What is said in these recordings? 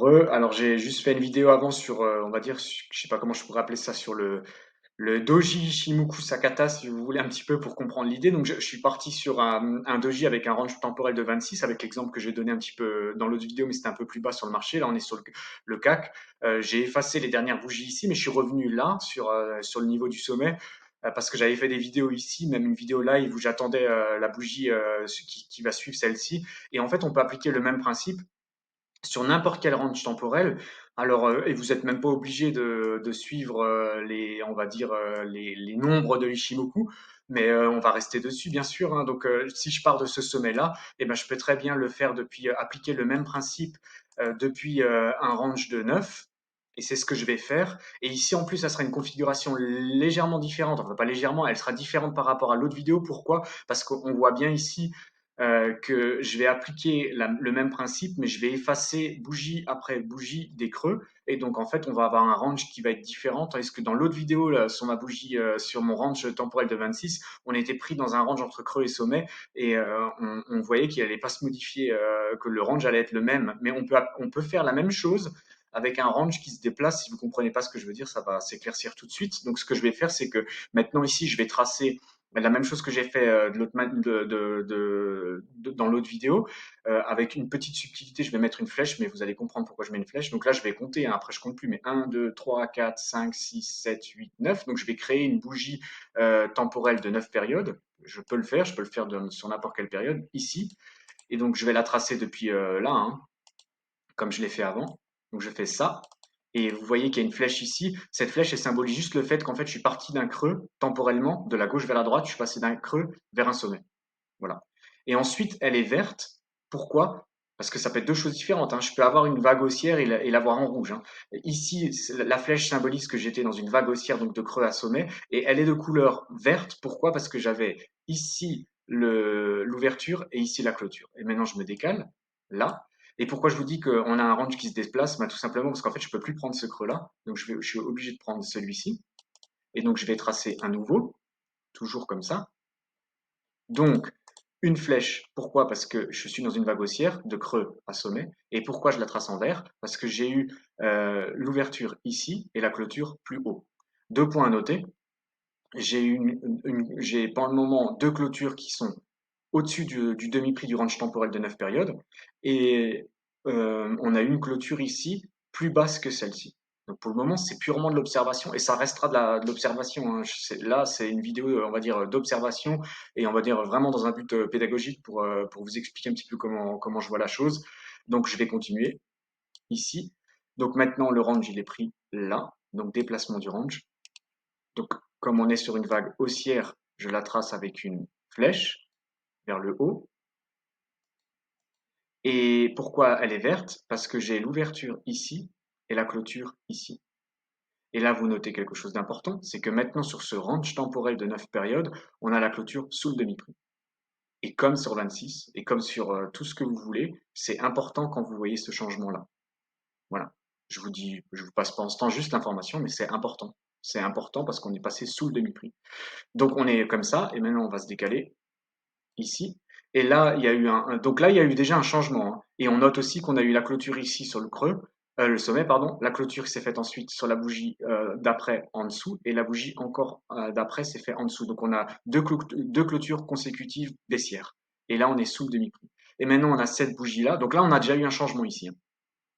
Alors j'ai juste fait une vidéo avant sur, on va dire, je sais pas comment je pourrais appeler ça, sur le Doji Shimoku Sakata, si vous voulez un petit peu pour comprendre l'idée. Donc je suis parti sur un Doji avec un range temporel de 26, avec l'exemple que j'ai donné un petit peu dans l'autre vidéo, mais c'était un peu plus bas sur le marché. Là, on est sur le CAC. J'ai effacé les dernières bougies ici, mais je suis revenu là, sur le niveau du sommet. Parce que j'avais fait des vidéos ici, même une vidéo live où j'attendais la bougie qui va suivre celle-ci. Et en fait, on peut appliquer le même principe sur n'importe quel range temporel. Alors, et vous n'êtes même pas obligé de suivre on va dire, les nombres de Ishimoku, mais on va rester dessus, bien sûr, hein. Donc, si je pars de ce sommet-là, eh ben, je peux très bien le faire depuis, appliquer le même principe depuis un range de 9. Et c'est ce que je vais faire. Et ici, en plus, ça sera une configuration légèrement différente. Enfin, pas légèrement, elle sera différente par rapport à l'autre vidéo. Pourquoi? Parce qu'on voit bien ici que je vais appliquer le même principe, mais je vais effacer bougie après bougie des creux. Et donc, en fait, on va avoir un range qui va être différent. Tandis que dans l'autre vidéo, là, sur ma bougie, sur mon range temporel de 26, on était pris dans un range entre creux et sommet. Et on voyait qu'il n'allait pas se modifier, que le range allait être le même. Mais on peut faire la même chose avec un range qui se déplace. Si vous comprenez pas ce que je veux dire, ça va s'éclaircir tout de suite. Donc, ce que je vais faire, c'est que maintenant ici, je vais tracer la même chose que j'ai fait dans l'autre vidéo, avec une petite subtilité, je vais mettre une flèche, mais vous allez comprendre pourquoi je mets une flèche. Donc là, je vais compter, hein, après je compte plus, mais 1, 2, 3, 4, 5, 6, 7, 8, 9. Donc je vais créer une bougie temporelle de 9 périodes. Je peux le faire sur n'importe quelle période, ici. Et donc je vais la tracer depuis là, hein, comme je l'ai fait avant. Donc je fais ça. Et vous voyez qu'il y a une flèche ici. Cette flèche, elle symbolise juste le fait qu'en fait, je suis parti d'un creux temporellement, de la gauche vers la droite, je suis passé d'un creux vers un sommet. Voilà. Et ensuite, elle est verte. Pourquoi? Parce que ça peut être deux choses différentes, hein. Je peux avoir une vague haussière et l'avoir en rouge, hein. Ici, la flèche symbolise que j'étais dans une vague haussière, donc de creux à sommet, et elle est de couleur verte. Pourquoi? Parce que j'avais ici l'ouverture et ici la clôture. Et maintenant, je me décale là. Et pourquoi je vous dis qu'on a un range qui se déplace? Bah, tout simplement parce qu'en fait, je peux plus prendre ce creux-là. Donc, je suis obligé de prendre celui-ci. Et donc, je vais tracer un nouveau, toujours comme ça. Donc, une flèche, pourquoi? Parce que je suis dans une vague haussière, de creux à sommet. Et pourquoi je la trace en vert? Parce que j'ai eu l'ouverture ici et la clôture plus haut. Deux points à noter. J'ai pour le moment deux clôtures qui sont au-dessus du demi-prix du range temporel de 9 périodes. Et on a une clôture ici plus basse que celle-ci. Donc pour le moment, c'est purement de l'observation et ça restera de l'observation, hein. Là, c'est une vidéo, on va dire, d'observation et on va dire vraiment dans un but pédagogique pour vous expliquer un petit peu comment je vois la chose. Donc je vais continuer ici. Donc maintenant, le range, il est pris là. Donc déplacement du range. Donc comme on est sur une vague haussière, je la trace avec une flèche vers le haut. Et pourquoi elle est verte? Parce que j'ai l'ouverture ici et la clôture ici. Et là, vous notez quelque chose d'important, c'est que maintenant, sur ce range temporel de 9 périodes, on a la clôture sous le demi-prix. Et comme sur 26, et comme sur tout ce que vous voulez, c'est important quand vous voyez ce changement-là. Voilà. Je vous passe pas en ce temps juste l'information, mais c'est important. C'est important parce qu'on est passé sous le demi-prix. Donc on est comme ça, et maintenant on va se décaler ici. Et là, il y a eu donc là, il y a eu déjà un changement, hein. Et on note aussi qu'on a eu la clôture ici sur le creux, le sommet, pardon. La clôture s'est faite ensuite sur la bougie d'après en dessous, et la bougie encore d'après s'est faite en dessous. Donc on a deux clôtures consécutives baissières. Et là, on est sous le demi-prix. Et maintenant, on a cette bougie-là. Donc là, on a déjà eu un changement ici, hein.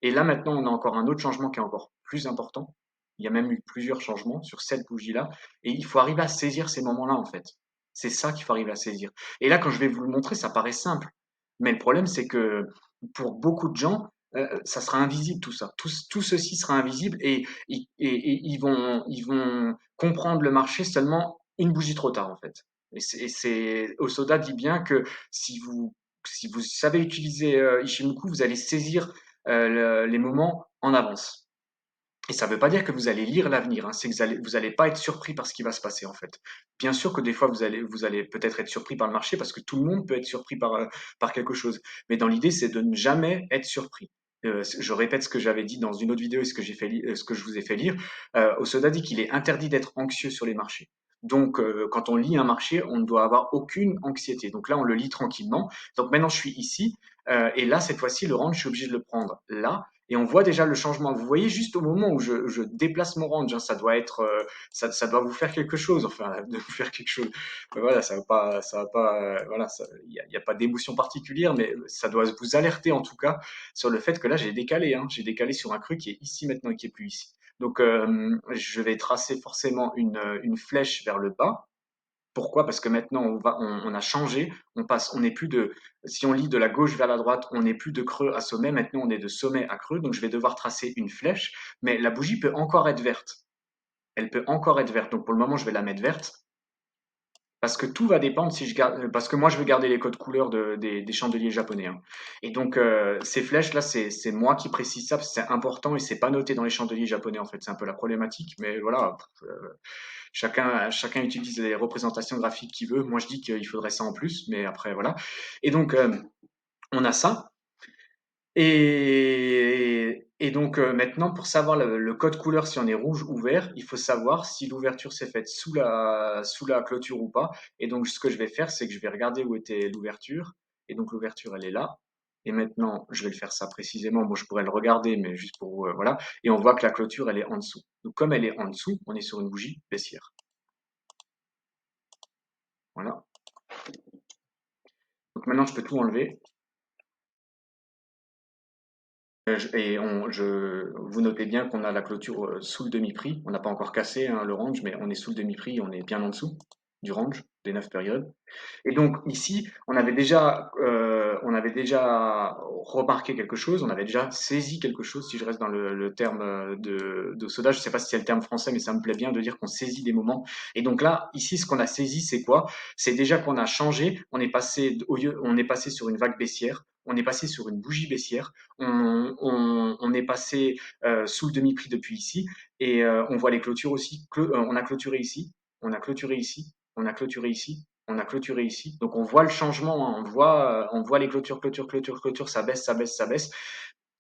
Et là, maintenant, on a encore un autre changement qui est encore plus important. Il y a même eu plusieurs changements sur cette bougie-là. Et il faut arriver à saisir ces moments-là, en fait. C'est ça qu'il faut arriver à saisir. Et là, quand je vais vous le montrer, ça paraît simple. Mais le problème, c'est que pour beaucoup de gens, ça sera invisible tout ça. Tout ceci sera invisible et ils vont comprendre le marché seulement une bougie trop tard, en fait. Osoda dit bien que si vous savez utiliser Ishimoku, vous allez saisir les moments en avance. Et ça ne veut pas dire que vous allez lire l'avenir, hein, c'est que vous allez pas être surpris par ce qui va se passer en fait. Bien sûr que des fois vous allez peut-être être surpris par le marché parce que tout le monde peut être surpris par quelque chose. Mais dans l'idée, c'est de ne jamais être surpris. Je répète ce que j'avais dit dans une autre vidéo et ce que je vous ai fait lire. Osoda dit qu'il est interdit d'être anxieux sur les marchés. Donc, quand on lit un marché, on ne doit avoir aucune anxiété. Donc là, on le lit tranquillement. Donc maintenant, je suis ici. Et là, cette fois-ci, le range, je suis obligé de le prendre là. Et on voit déjà le changement. Vous voyez juste au moment où je déplace mon range, hein, ça doit être, ça doit vous faire quelque chose, enfin, de vous faire quelque chose. Voilà, ça va pas, voilà, il y a pas d'émotion particulière, mais ça doit vous alerter en tout cas sur le fait que là, j'ai décalé, hein, j'ai décalé sur un cru qui est ici maintenant et qui est plus ici. Donc, je vais tracer forcément une flèche vers le bas. Pourquoi? Parce que maintenant on a changé, on n'est plus de, si on lit de la gauche vers la droite, on n'est plus de creux à sommet, maintenant on est de sommet à creux, donc je vais devoir tracer une flèche, mais la bougie peut encore être verte. Elle peut encore être verte, donc pour le moment je vais la mettre verte, parce que tout va dépendre si je garde, parce que moi je veux garder les codes couleurs des chandeliers japonais, hein. Et donc ces flèches là, c'est moi qui précise ça, parce que c'est important et c'est pas noté dans les chandeliers japonais en fait, c'est un peu la problématique, mais voilà. Chacun utilise les représentations graphiques qu'il veut. Moi, je dis qu'il faudrait ça en plus, mais après, voilà. Et donc, on a ça. Et donc, maintenant, pour savoir le code couleur, si on est rouge ou vert, il faut savoir si l'ouverture s'est faite sous la clôture ou pas. Et donc, ce que je vais faire, c'est que je vais regarder où était l'ouverture. Et donc, l'ouverture, elle est là. Et maintenant, je vais le faire ça précisément. Bon, je pourrais le regarder, mais juste pour, voilà. Et on voit que la clôture, elle est en dessous. Donc, comme elle est en dessous, on est sur une bougie baissière. Voilà. Donc maintenant, je peux tout enlever. Vous notez bien qu'on a la clôture sous le demi-prix. On n'a pas encore cassé, hein, le range, mais on est sous le demi-prix, on est bien en dessous du range des 9 périodes. Et donc ici, on avait déjà remarqué quelque chose, on avait déjà saisi quelque chose, si je reste dans le terme de soda, je ne sais pas si c'est le terme français, mais ça me plaît bien de dire qu'on saisit des moments. Et donc là, ici, ce qu'on a saisi, c'est quoi? C'est déjà qu'on a changé, on est passé sur une vague baissière, on est passé sur une bougie baissière, on est passé sous le demi-prix depuis ici, et on voit les clôtures aussi. On a clôturé ici, on a clôturé ici, on a clôturé ici, on a clôturé ici. Donc on voit le changement, hein. On voit les clôtures, clôtures, clôtures, clôtures, ça baisse, ça baisse, ça baisse.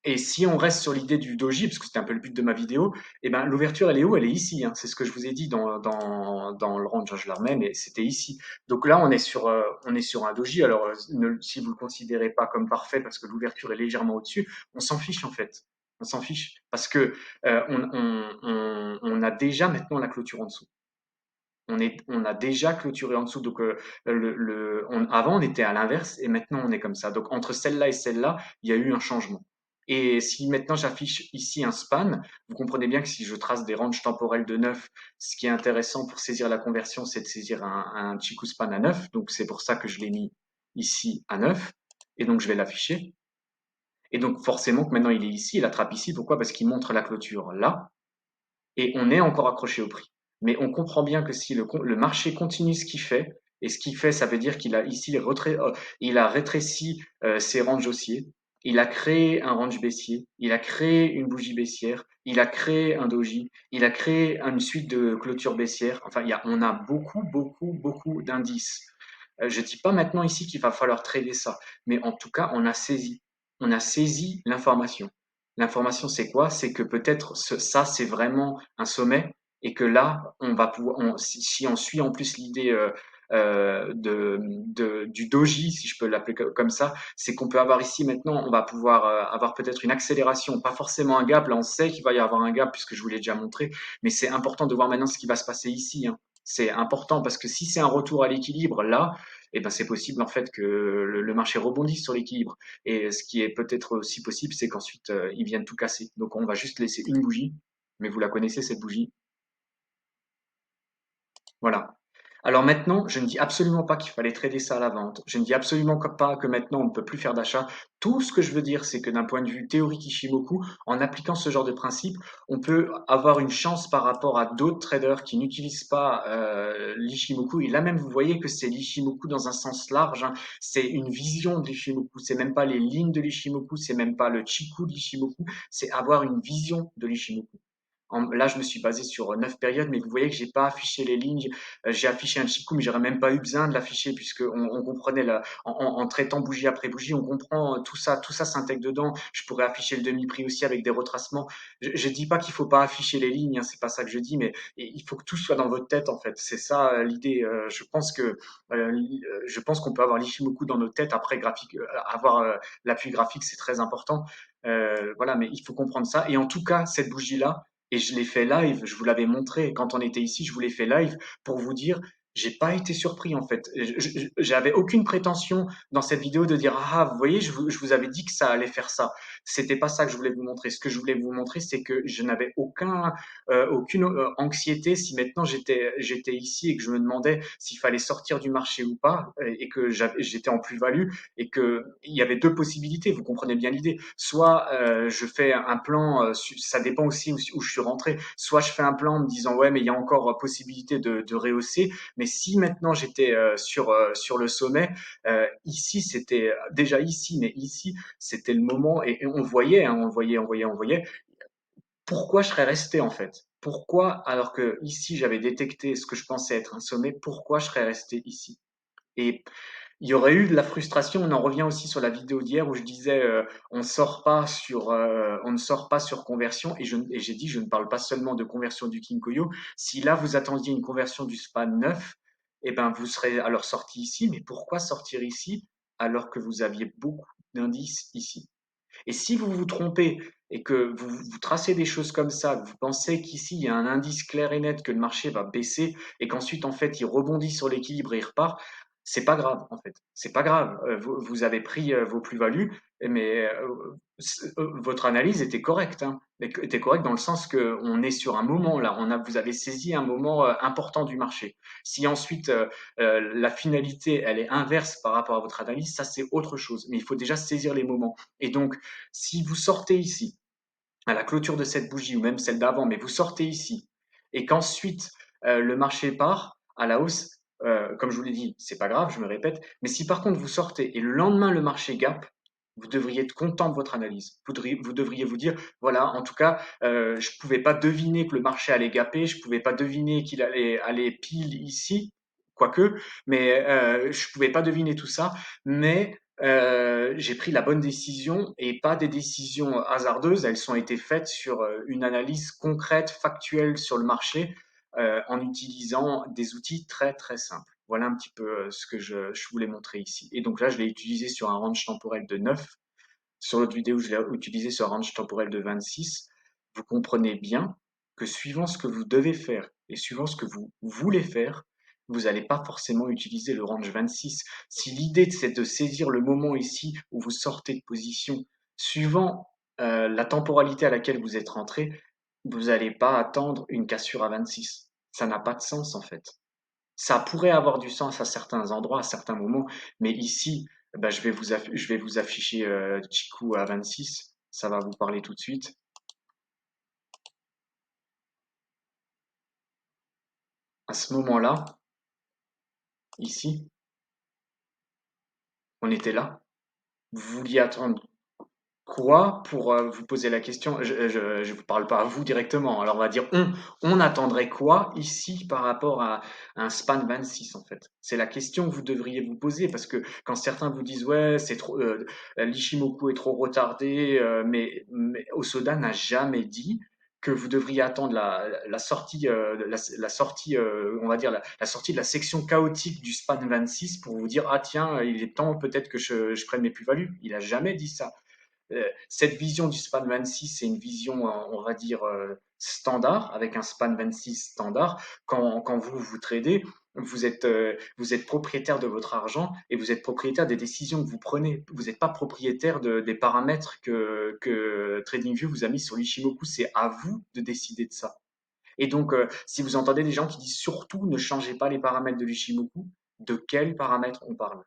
Et si on reste sur l'idée du doji, parce que c'était un peu le but de ma vidéo, eh ben, l'ouverture, elle est où? Elle est ici, hein. C'est ce que je vous ai dit dans le range, je la remets, mais c'était ici. Donc là, on est sur un doji. Alors, si vous le considérez pas comme parfait parce que l'ouverture est légèrement au-dessus, on s'en fiche en fait. On s'en fiche parce que on a déjà maintenant la clôture en dessous. On a déjà clôturé en dessous. Donc, avant, on était à l'inverse et maintenant, on est comme ça. Donc, entre celle-là et celle-là, il y a eu un changement. Et si maintenant j'affiche ici un span, vous comprenez bien que si je trace des ranges temporelles de 9, ce qui est intéressant pour saisir la conversion, c'est de saisir un Chiku span à 9. Donc, c'est pour ça que je l'ai mis ici à 9. Et donc, je vais l'afficher. Et donc, forcément que maintenant, il est ici, il attrape ici. Pourquoi? Parce qu'il montre la clôture là et on est encore accroché au prix. Mais on comprend bien que si le marché continue ce qu'il fait, et ce qu'il fait, ça veut dire qu'il a ici il a rétréci ses ranges haussiers, il a créé un range baissier, il a créé une bougie baissière, il a créé un doji, il a créé une suite de clôtures baissières. Enfin, on a beaucoup, beaucoup, beaucoup d'indices. Je dis pas maintenant ici qu'il va falloir trader ça, mais en tout cas, on a saisi l'information. L'information, c'est quoi? C'est que peut-être ça, c'est vraiment un sommet et que là, on va pouvoir, si on suit en plus l'idée du doji, si je peux l'appeler comme ça, c'est qu'on peut avoir ici maintenant, on va pouvoir avoir peut-être une accélération, pas forcément un gap. Là, on sait qu'il va y avoir un gap puisque je vous l'ai déjà montré, mais c'est important de voir maintenant ce qui va se passer ici, hein. C'est important parce que si c'est un retour à l'équilibre là, eh ben c'est possible en fait que le marché rebondisse sur l'équilibre. Et ce qui est peut-être aussi possible, c'est qu'ensuite, ils viennent tout casser. Donc on va juste laisser une bougie, mais vous la connaissez cette bougie. Voilà. Alors maintenant, je ne dis absolument pas qu'il fallait trader ça à la vente. Je ne dis absolument pas que maintenant on ne peut plus faire d'achat. Tout ce que je veux dire, c'est que d'un point de vue théorique Ishimoku, en appliquant ce genre de principe, on peut avoir une chance par rapport à d'autres traders qui n'utilisent pas l'Ishimoku. Et là même, vous voyez que c'est l'Ishimoku dans un sens large, hein. C'est une vision de l'Ishimoku. C'est même pas les lignes de l'Ishimoku, c'est même pas le Chiku de l'Ishimoku. C'est avoir une vision de l'Ishimoku. Là, je me suis basé sur 9 périodes, mais vous voyez que j'ai pas affiché les lignes. J'ai affiché un Chikou, mais j'aurais même pas eu besoin de l'afficher puisque on comprenait en traitant bougie après bougie, on comprend tout ça s'intègre dedans. Je pourrais afficher le demi-prix aussi avec des retracements. Je dis pas qu'il faut pas afficher les lignes, hein, c'est pas ça que je dis, mais il faut que tout soit dans votre tête en fait. C'est ça l'idée. Je pense qu'on peut avoir l'Ishimoku dans nos têtes. Après, avoir l'appui graphique, c'est très important. Voilà, mais il faut comprendre ça. Et en tout cas, cette bougie-là, et je l'ai fait live, je vous l'avais montré quand on était ici, je vous l'ai fait live pour vous dire, j'ai pas été surpris en fait. J'avais aucune prétention dans cette vidéo de dire ah vous voyez je vous avais dit que ça allait faire ça. C'était pas ça que je voulais vous montrer. Ce que je voulais vous montrer c'est que je n'avais aucune anxiété si maintenant j'étais ici et que je me demandais s'il fallait sortir du marché ou pas et que j'étais en plus-value et que il y avait deux possibilités. Vous comprenez bien l'idée. Soit je fais un plan, ça dépend aussi où je suis rentré. Soit je fais un plan en me disant ouais mais il y a encore possibilité de rehausser. Mais si maintenant j'étais sur le sommet, ici c'était déjà ici, mais ici c'était le moment et on voyait, hein, on voyait. Pourquoi je serais resté en fait? Pourquoi alors que ici j'avais détecté ce que je pensais être un sommet, pourquoi je serais resté ici? Et il y aurait eu de la frustration. On en revient aussi sur la vidéo d'hier où je disais on ne sort pas sur conversion et j'ai dit je ne parle pas seulement de conversion du Kinkoyo. Si là vous attendiez une conversion du span 9, eh ben vous serez alors sorti ici. Mais pourquoi sortir ici alors que vous aviez beaucoup d'indices ici? Et si vous vous trompez et que vous tracez des choses comme ça, que vous pensez qu'ici il y a un indice clair et net que le marché va baisser et qu'ensuite en fait il rebondit sur l'équilibre et il repart, c'est pas grave en fait. C'est pas grave. Vous avez pris vos plus-values, mais votre analyse était correcte. Hein. Était correcte dans le sens que on est sur un moment là. Vous avez saisi un moment important du marché. Si ensuite la finalité elle est inverse par rapport à votre analyse, ça c'est autre chose. Mais il faut déjà saisir les moments. Et donc, si vous sortez ici, à la clôture de cette bougie, ou même celle d'avant, mais vous sortez ici, et qu'ensuite le marché part à la hausse, comme je vous l'ai dit, c'est pas grave, je me répète, mais si par contre vous sortez et le lendemain le marché gap, vous devriez être content de votre analyse. Vous devriez vous dire, voilà, en tout cas, je pouvais pas deviner que le marché allait gaper, je pouvais pas deviner qu'il allait aller pile ici, quoique, mais je pouvais pas deviner tout ça, mais j'ai pris la bonne décision et pas des décisions hasardeuses. Elles ont été faites sur une analyse concrète, factuelle sur le marché, en utilisant des outils très très simples. Voilà un petit peu ce que je voulais montrer ici. Et donc là, je l'ai utilisé sur un range temporel de 9. Sur l'autre vidéo, je l'ai utilisé sur un range temporel de 26. Vous comprenez bien que suivant ce que vous devez faire et suivant ce que vous voulez faire, vous n'allez pas forcément utiliser le range 26. Si l'idée c'est de saisir le moment ici où vous sortez de position, suivant la temporalité à laquelle vous êtes rentré, vous n'allez pas attendre une cassure à 26. Ça n'a pas de sens en fait. Ça pourrait avoir du sens à certains endroits, à certains moments, mais ici, bah, je vais vous afficher Chikou à 26. Ça va vous parler tout de suite. À ce moment-là, ici, on était là. Vous vouliez attendre quoi pour vous poser la question? Je vous parle pas à vous directement. Alors on va dire on attendrait quoi ici par rapport à un span 26 en fait? C'est la question que vous devriez vous poser parce que quand certains vous disent ouais c'est trop l'Ishimoku est trop retardé, mais Osoda n'a jamais dit que vous devriez attendre la sortie, la sortie, on va dire la sortie de la section chaotique du span 26 pour vous dire ah tiens il est temps peut-être que je prenne mes plus-values. Il a jamais dit ça. Cette vision du span 26, c'est une vision, on va dire, standard, avec un span 26 standard. Quand vous tradez, vous êtes propriétaire de votre argent et vous êtes propriétaire des décisions que vous prenez. Vous n'êtes pas propriétaire des paramètres que TradingView vous a mis sur l'Ishimoku. C'est à vous de décider de ça. Et donc, si vous entendez des gens qui disent surtout ne changez pas les paramètres de l'Ishimoku, de quels paramètres on parle?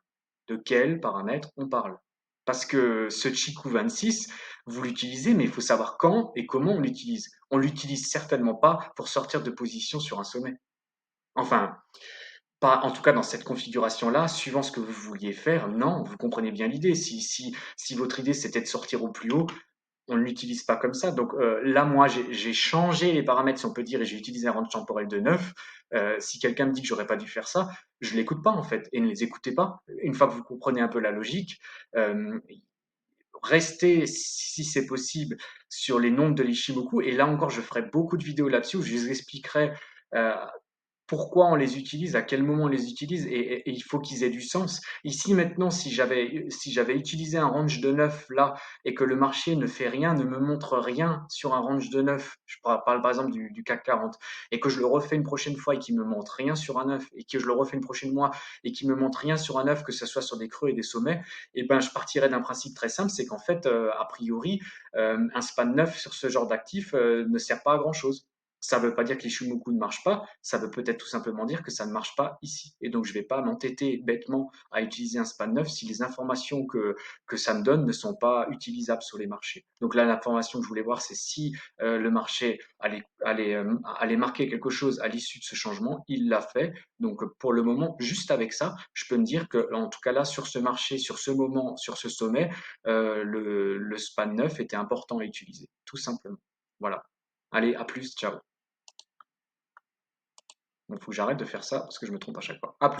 De quels paramètres on parle? Parce que ce Chiku 26, vous l'utilisez, mais il faut savoir quand et comment on l'utilise. On l'utilise certainement pas pour sortir de position sur un sommet. Enfin, pas en tout cas dans cette configuration-là, suivant ce que vous vouliez faire, non, vous comprenez bien l'idée. Si votre idée c'était de sortir au plus haut, on ne l'utilise pas comme ça. Donc là, moi, j'ai changé les paramètres, si on peut dire, et j'ai utilisé un range temporel de 9. Si quelqu'un me dit que j'aurais pas dû faire ça, je l'écoute pas en fait, et ne les écoutez pas. Une fois que vous comprenez un peu la logique, euh, rester, si c'est possible, sur les nombres de l'Ishimoku. Et là encore, je ferai beaucoup de vidéos là-dessus où je vous expliquerai euh, pourquoi on les utilise, à quel moment on les utilise, et il faut qu'ils aient du sens. Ici, maintenant, si j'avais utilisé un range de 9 là, et que le marché ne fait rien, ne me montre rien sur un range de 9, je parle par exemple du CAC 40, et que je le refais une prochaine fois et qu'il me montre rien sur un 9, et que je le refais une prochaine fois et qu'il me montre rien sur un 9, que ce soit sur des creux et des sommets, et ben, je partirais d'un principe très simple, c'est qu'en fait, a priori, un span 9 sur ce genre d'actif ne sert pas à grand chose. Ça ne veut pas dire que les Shimoku ne marchent pas, ça veut peut-être tout simplement dire que ça ne marche pas ici. Et donc, je ne vais pas m'entêter bêtement à utiliser un span 9 si les informations que ça me donne ne sont pas utilisables sur les marchés. Donc là, l'information que je voulais voir, c'est si le marché allait marquer quelque chose à l'issue de ce changement. Il l'a fait. Donc, pour le moment, juste avec ça, je peux me dire que, en tout cas là, sur ce marché, sur ce moment, sur ce sommet, le span 9 était important à utiliser, tout simplement. Voilà. Allez, à plus, ciao. Donc, faut que j'arrête de faire ça parce que je me trompe à chaque fois. À plus.